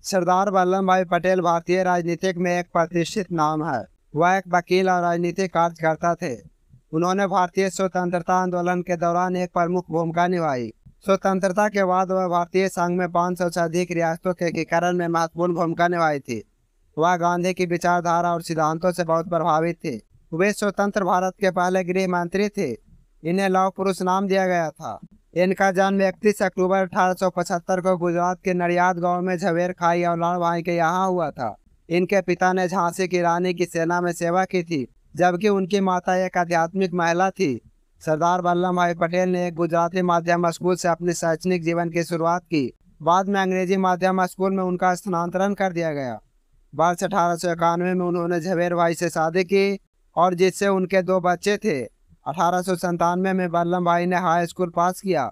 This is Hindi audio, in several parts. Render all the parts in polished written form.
सरदार वल्लभ भाई पटेल भारतीय राजनीतिक में एक प्रतिष्ठित नाम है। वह एक वकील और राजनीतिक कार्यकर्ता थे। उन्होंने भारतीय स्वतंत्रता आंदोलन के दौरान एक प्रमुख भूमिका निभाई। स्वतंत्रता के बाद वह भारतीय संघ में 500 से अधिक रियासतों के एकीकरण में महत्वपूर्ण भूमिका निभाई थी। वह गांधी की विचारधारा और सिद्धांतों से बहुत प्रभावित थे। वे स्वतंत्र भारत के पहले गृह मंत्री थे। इन्हें लौह पुरुष नाम दिया गया था। इनका जन्म 31 अक्टूबर 1875 को गुजरात के नडियाद गांव में झवेर खाई और भाई के यहाँ हुआ था। इनके पिता ने झांसी की रानी की सेना में सेवा की थी, जबकि उनकी माता एक आध्यात्मिक महिला थी। सरदार वल्लभ भाई पटेल ने एक गुजराती माध्यम स्कूल से अपने शैक्षणिक जीवन की शुरुआत की। बाद में अंग्रेजी माध्यम स्कूल में उनका स्थानांतरण कर दिया गया। वर्ष 1891 में उन्होंने झवेर भाई से शादी की और जिससे उनके 2 बच्चे थे। 1897 में वल्लभ भाई ने हाई स्कूल पास किया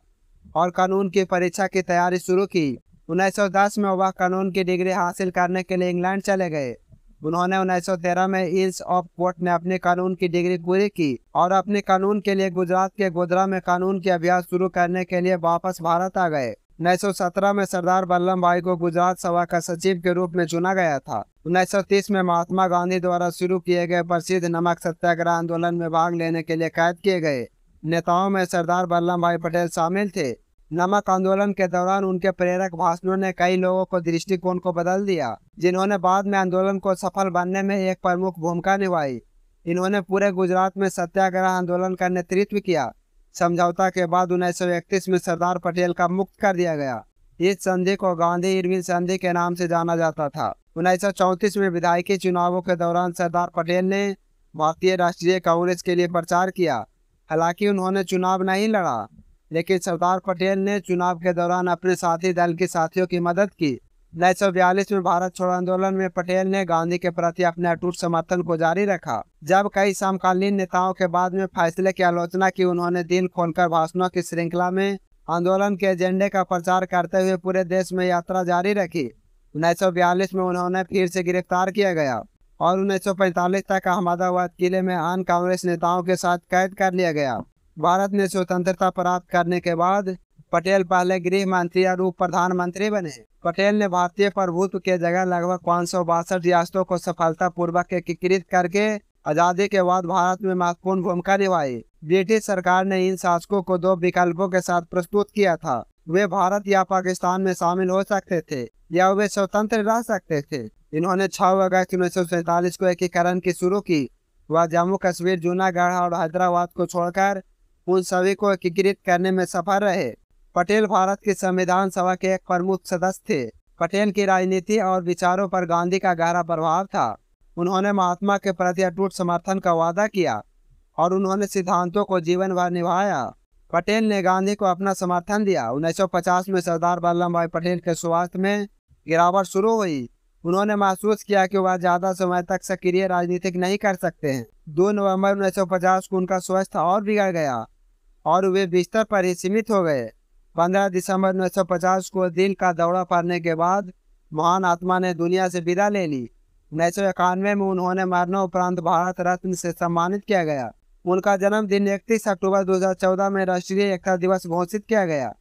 और कानून की परीक्षा की तैयारी शुरू की। 1910 में वह कानून की डिग्री हासिल करने के लिए इंग्लैंड चले गए। उन्होंने 1913 में इंस ऑफ कोर्ट में अपनी कानून की डिग्री पूरी की और अपने कानून के लिए गुजरात के गोधरा में कानून के अभ्यास शुरू करने के लिए वापस भारत आ गए। 1917 में सरदार वल्लभ भाई को गुजरात सभा का सचिव के रूप में चुना गया था। 1930 में महात्मा गांधी द्वारा शुरू किए गए प्रसिद्ध नमक सत्याग्रह आंदोलन में भाग लेने के लिए कैद किए गए नेताओं में सरदार वल्लभ भाई पटेल शामिल थे। नमक आंदोलन के दौरान उनके प्रेरक भाषणों ने कई लोगों को दृष्टिकोण को बदल दिया, जिन्होंने बाद में आंदोलन को सफल बनने में एक प्रमुख भूमिका निभाई। इन्होंने पूरे गुजरात में सत्याग्रह आंदोलन का नेतृत्व किया। समझौता के बाद 1931 में सरदार पटेल का मुक्त कर दिया गया। इस संधि को गांधी इरविन संधि के नाम से जाना जाता था। 1934 में विधायकी चुनावों के दौरान सरदार पटेल ने भारतीय राष्ट्रीय कांग्रेस के लिए प्रचार किया। हालांकि उन्होंने चुनाव नहीं लड़ा, लेकिन सरदार पटेल ने चुनाव के दौरान अपने साथी दल के साथियों की मदद की। 1942 में भारत छोड़ो आंदोलन में पटेल ने गांधी के प्रति अपने अटूट समर्थन को जारी रखा। जब कई समकालीन नेताओं के बाद में फैसले की आलोचना की, उन्होंने दिल खोलकर भाषणों की श्रृंखला में आंदोलन के एजेंडे का प्रचार करते हुए पूरे देश में यात्रा जारी रखी। 1942 में उन्होंने फिर से गिरफ्तार किया गया और 1945 तक अहमदाबाद किले में अन्य कांग्रेस नेताओं के साथ कैद कर लिया गया। भारत में स्वतंत्रता प्राप्त करने के बाद पटेल पहले गृह मंत्री और उप प्रधानमंत्री बने। पटेल ने भारतीय प्रभुत्व के जगह लगभग 562 रियासतों को सफलतापूर्वक एकीकृत करके आजादी के बाद भारत में महत्वपूर्ण भूमिका निभाई। ब्रिटिश सरकार ने इन शासकों को 2 विकल्पों के साथ प्रस्तुत किया था। वे भारत या पाकिस्तान में शामिल हो सकते थे या वे स्वतंत्र रह सकते थे। इन्होंने 6 अगस्त 1947 को एकीकरण की शुरू की। वह जम्मू कश्मीर, जूनागढ़ और हैदराबाद को छोड़कर उन सभी को एकीकृत करने में सफल रहे। पटेल भारत की संविधान सभा के एक प्रमुख सदस्य थे। पटेल की राजनीति और विचारों पर गांधी का गहरा प्रभाव था। उन्होंने महात्मा के प्रति अटूट समर्थन का वादा किया और उन्होंने सिद्धांतों को जीवन भर निभाया। पटेल ने गांधी को अपना समर्थन दिया। 1950 में सरदार वल्लभ भाई पटेल के स्वास्थ्य में गिरावट शुरू हुई। उन्होंने महसूस किया कि वह ज्यादा समय तक सक्रिय राजनीतिक नहीं कर सकते हैं। 2 नवंबर 1950 को उनका स्वास्थ्य और बिगड़ गया और वे बिस्तर पर ही सीमित हो गए। 15 दिसंबर 1950 को दिल का दौरा पड़ने के बाद महान आत्मा ने दुनिया से विदा ले ली। 1991 में उन्होंने मरणोपरांत भारत रत्न से सम्मानित किया गया। उनका जन्मदिन 31 अक्टूबर 2014 में राष्ट्रीय एकता दिवस घोषित किया गया।